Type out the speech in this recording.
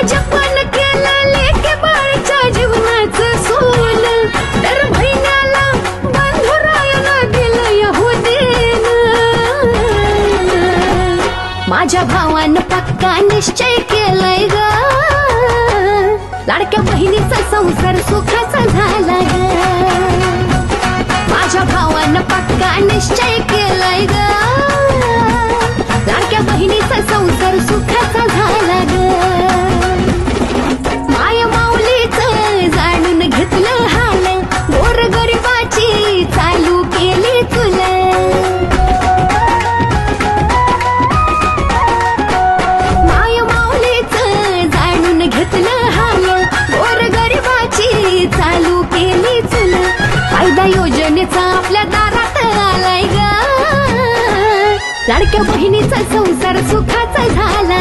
Japan केलं लेके बाळच्या जीवनाचं सोल, दर महिन्याला बंधुरायानं दिलं यहुदीनं. माझ्या भावानं पक्का निश्चय केलाय ग, लाडक्या बहिणीचा संसार सुखाचा झाला ग. माझ्या भावानं पक्का निश्चय केलाय ग, लाडक्या बहिणीचा संसार सुखाचा झाला ग. माया माऊलीचं जाणून घेतलं हाल, गोरगरिबाची चालू केली तुला. माया माऊलीचं जाणून घेतलं हाल, गोरगरिबाची चालू केली तुला. फायदा योजनेचा आपल्या दारात आलाय ग, लाडक्या बहिणीचा संसार सुखाचा झाला